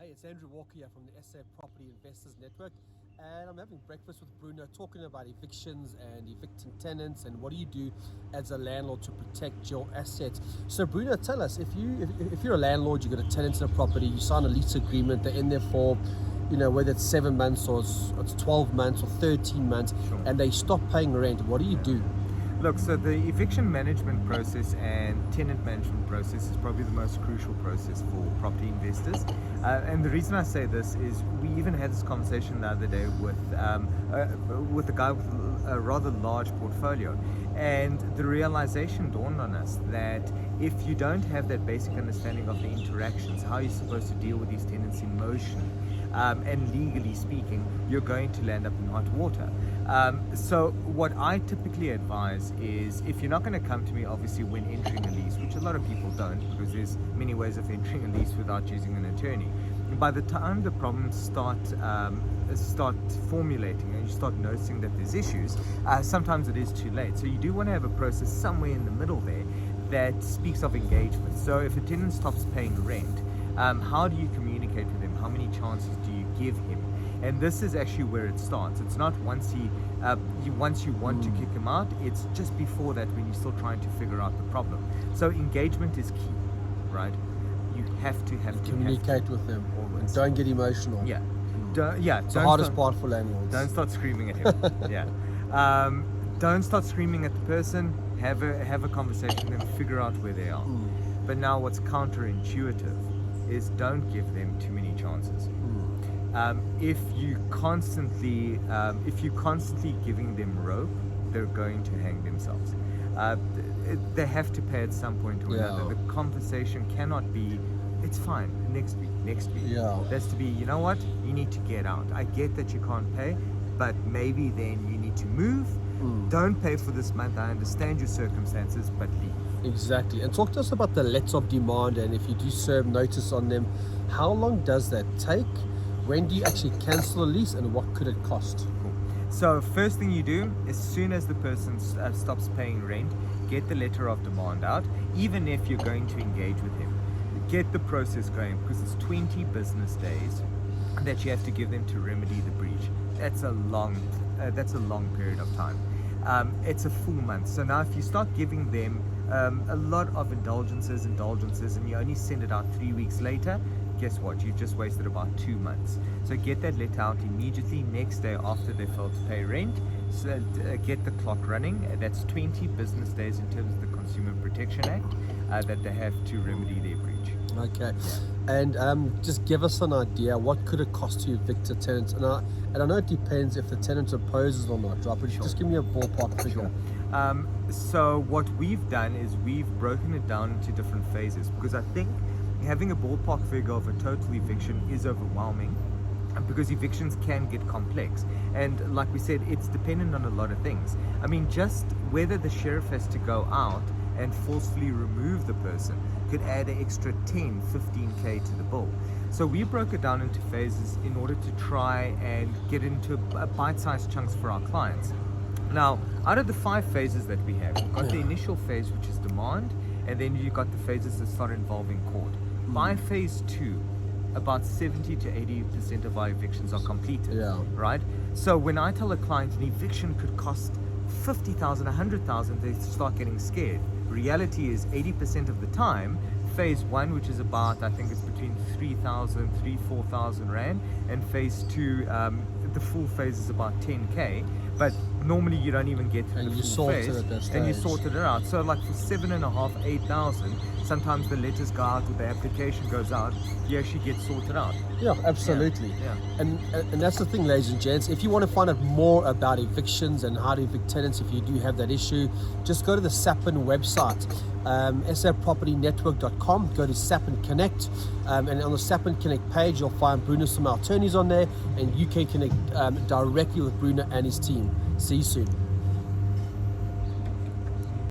Hey, it's Andrew Walker here from the SA Property Investors Network, and I'm having breakfast with Bruno talking about evictions and evicting tenants and what do you do as a landlord to protect your assets. So Bruno, tell us, if you're a landlord, you've got a tenant in a property, you sign a lease agreement, they're in there for, whether it's 7 months or it's 12 months or 13 months, Sure. and they stop paying rent, what do you do? Look, so the eviction management process and tenant management process is probably the most crucial process for property investors. And the reason I say this is we even had this conversation the other day with a guy with a rather large portfolio. And the realization dawned on us that if you don't have that basic understanding of the interactions, how you're supposed to deal with these tenants in motion, and legally speaking, you're going to land up in hot water. So what I typically advise is, if you're not going to come to me obviously when entering a lease, which a lot of people don't, because there's many ways of entering a lease without using an attorney. By the time the problems start formulating and you start noticing that there's issues, sometimes it is too late. So you do want to have a process somewhere in the middle there that speaks of engagement. So if a tenant stops paying rent, how do you communicate with him? How many chances do you give him? And this is actually where it starts. It's not once you want to kick him out, it's just before that when you're still trying to figure out the problem. So engagement is key, right? You have to Communicate with them. Always. Don't get emotional. Yeah. It's the hardest part for landlords. Don't start screaming at him. Yeah. Don't start screaming at the person. Have a conversation with them. Figure out where they are. But now, what's counterintuitive is don't give them too many chances. If you constantly giving them rope, they're going to hang themselves. They have to pay at some point or another. The conversation cannot be, it's fine, next week. Yeah. That's to be, you know what, you need to get out. I get that you can't pay, but maybe then you need to move. Don't pay for this month. I understand your circumstances, but leave. Exactly. And talk to us about the letter of demand, and if you do serve notice on them, how long does that take? When do you actually cancel a lease, and what could it cost? Cool. So first thing you do, as soon as the person stops paying rent, get the letter of demand out. Even if you're going to engage with him, get the process going, because it's 20 business days that you have to give them to remedy the breach. That's a long period of time. It's a full month. So now if you start giving them a lot of indulgences, and you only send it out 3 weeks later, guess what? You've just wasted about 2 months. So get that letter out immediately, next day after they failed to pay rent. So get the clock running. That's 20 business days in terms of the Consumer Protection Act that they have to remedy their breach. Okay. And just give us an idea, what could it cost to evict a tenant? And I know it depends if the tenant opposes or not, right? But just give me a ballpark figure. So what we've done is we've broken it down into different phases, because I think having a ballpark figure of a total eviction is overwhelming, because evictions can get complex, and like we said, it's dependent on a lot of things. I mean, just whether the sheriff has to go out and forcefully remove the person could add an extra 10-15k to the bill. So we broke it down into phases in order to try and get into bite-sized chunks for our clients. Now, out of the 5 phases that we have, we've got the initial phase, which is demand, and then you've got the phases that start involving court. By phase 2, about 70 to 80% of our evictions are completed, right? So when I tell a client an eviction could cost 50,000, 100,000, they start getting scared. Reality is 80% of the time, phase 1, which is about, I think it's between 4,000 rand, and phase 2, the full phase is about 10k. But normally you don't even get to the full phase, and you sorted it out. So like for 7,500, 8,000, sometimes the letters go out or the application goes out, you actually get sorted out. Yeah, absolutely. Yeah. And that's the thing, ladies and gents. If you want to find out more about evictions and how to evict tenants, if you do have that issue, just go to the SAPIN website, sapropertynetwork.com. Go to SAPIN Connect, and on the SAPIN Connect page, you'll find Bruno Simão attorneys on there, and you can connect directly with Bruno and his team. See you soon.